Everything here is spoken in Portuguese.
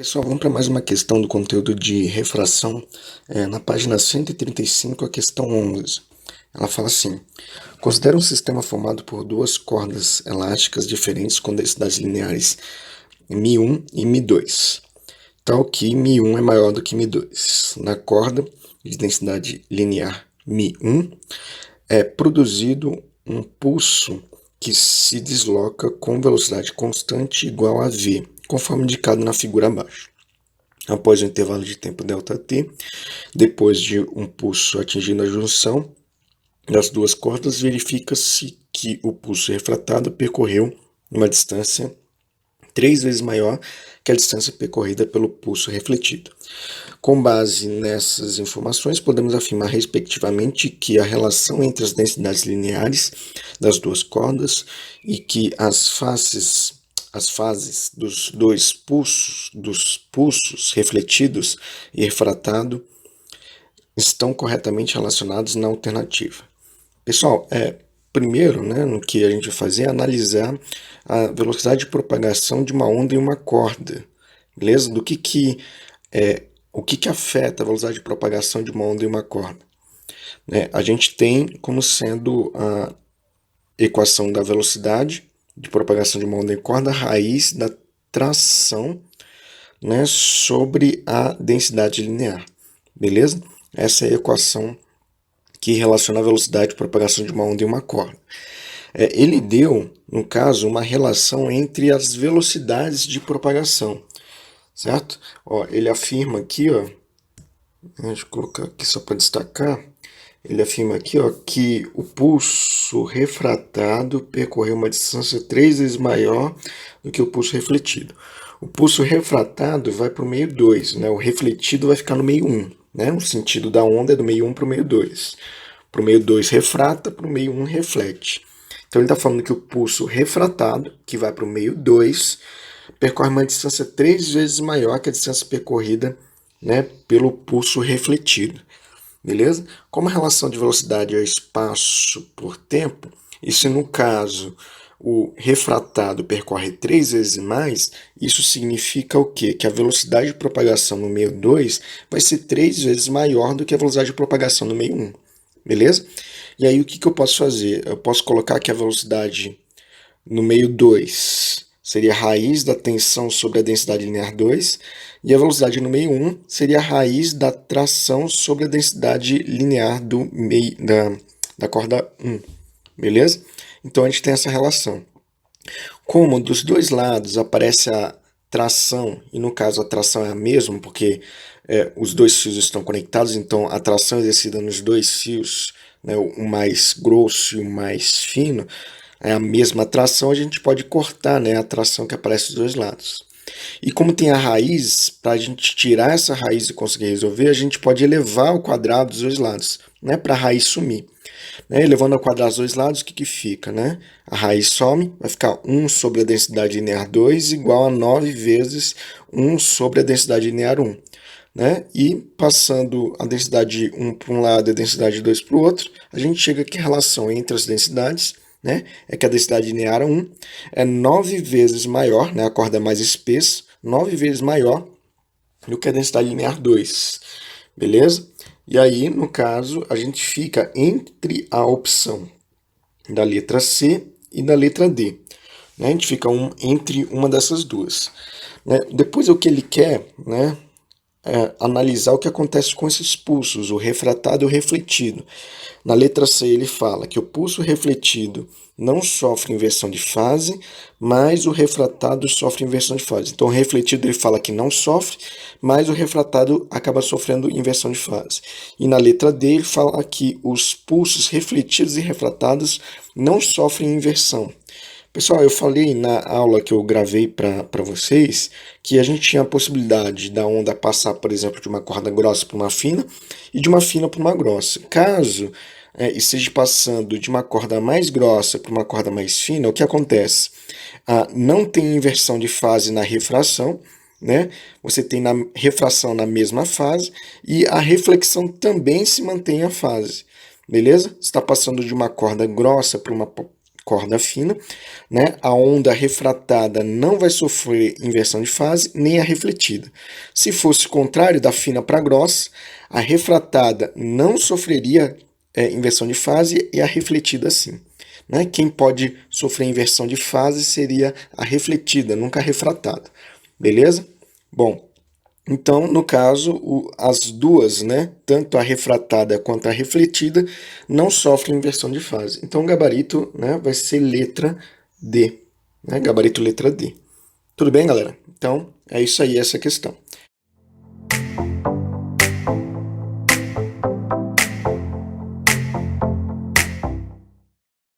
Pessoal, vamos para mais uma questão do conteúdo de refração. Na página 135, a questão 11. Ela fala assim: considera um sistema formado por duas cordas elásticas diferentes com densidades lineares μ1 e μ2, tal que μ1 é maior do que μ2. Na corda de densidade linear μ1 é produzido um pulso que se desloca com velocidade constante igual a v, conforme indicado na figura abaixo. Após o intervalo de tempo ΔT, depois de um pulso atingindo a junção das duas cordas, verifica-se que o pulso refratado percorreu uma distância 3 vezes maior que a distância percorrida pelo pulso refletido. Com base nessas informações, podemos afirmar respectivamente que a relação entre as densidades lineares das duas cordas e que as fases dos pulsos refletidos e refratado estão corretamente relacionados na alternativa. Pessoal, primeiro, no que a gente vai fazer é analisar a velocidade de propagação de uma onda em uma corda, beleza? O que afeta a velocidade de propagação de uma onda em uma corda? A gente tem como sendo a equação da velocidade de propagação de uma onda em corda, raiz da tração, sobre a densidade linear, beleza? Essa é a equação que relaciona a velocidade de propagação de uma onda em uma corda. Ele deu, no caso, uma relação entre as velocidades de propagação, certo? Ele afirma aqui, deixa eu colocar aqui só para destacar, ele afirma aqui que o pulso refratado percorreu uma distância 3 vezes maior do que o pulso refletido. O pulso refratado vai para o meio 2, o refletido vai ficar no meio 1. O sentido da onda é do meio 1 para o meio 2. Para o meio 2 refrata, para o meio 1 reflete. Então ele está falando que o pulso refratado, que vai para o meio 2, percorre uma distância 3 vezes maior que a distância percorrida pelo pulso refletido. Beleza? Como a relação de velocidade é espaço por tempo, e se no caso o refratado percorre 3 vezes mais, isso significa o quê? Que a velocidade de propagação no meio 2 vai ser 3 vezes maior do que a velocidade de propagação no meio 1. Beleza? E aí o que eu posso fazer? Eu posso colocar que a velocidade no meio 2 seria a raiz da tensão sobre a densidade linear 2, e a velocidade no meio 1 seria a raiz da tração sobre a densidade linear da corda 1, beleza? Então a gente tem essa relação. Como dos dois lados aparece a tração, e no caso a tração é a mesma, porque os dois fios estão conectados, então a tração é exercida nos dois fios, o mais grosso e o mais fino, é a mesma tração, a gente pode cortar a tração que aparece dos dois lados. E como tem a raiz, para a gente tirar essa raiz e conseguir resolver, a gente pode elevar ao quadrado dos dois lados, para a raiz sumir. Elevando ao quadrado dos dois lados, o que fica? A raiz some, vai ficar 1 sobre a densidade linear 2 igual a 9 vezes 1 sobre a densidade linear 1. E passando a densidade 1 para um lado e a densidade 2 para o outro, a gente chega aqui a relação entre as densidades, é que a densidade linear 1 é 9 vezes maior, a corda é mais espessa, 9 vezes maior do que a densidade linear 2, beleza? E aí, no caso, a gente fica entre a opção da letra C e da letra D. A gente fica entre uma dessas duas. Depois, o que ele quer analisar o que acontece com esses pulsos, o refratado e o refletido. Na letra C ele fala que o pulso refletido não sofre inversão de fase, mas o refratado sofre inversão de fase. Então o refletido ele fala que não sofre, mas o refratado acaba sofrendo inversão de fase. E na letra D ele fala que os pulsos refletidos e refratados não sofrem inversão. Pessoal, eu falei na aula que eu gravei para vocês que a gente tinha a possibilidade da onda passar, por exemplo, de uma corda grossa para uma fina e de uma fina para uma grossa. Caso esteja passando de uma corda mais grossa para uma corda mais fina, o que acontece? Não tem inversão de fase na refração, Você tem na refração na mesma fase e a reflexão também se mantém a fase, beleza? Você está passando de uma corda grossa para uma corda fina, né? A onda refratada não vai sofrer inversão de fase, nem a refletida. Se fosse o contrário, da fina para grossa, a refratada não sofreria inversão de fase e a refletida sim. Né? Quem pode sofrer inversão de fase seria a refletida, nunca a refratada. Beleza? Bom, então, no caso, as duas, né, tanto a refratada quanto a refletida, não sofrem inversão de fase. Então, o gabarito, né, vai ser letra D. Né, gabarito letra D. Tudo bem, galera? Então, é isso aí, essa questão.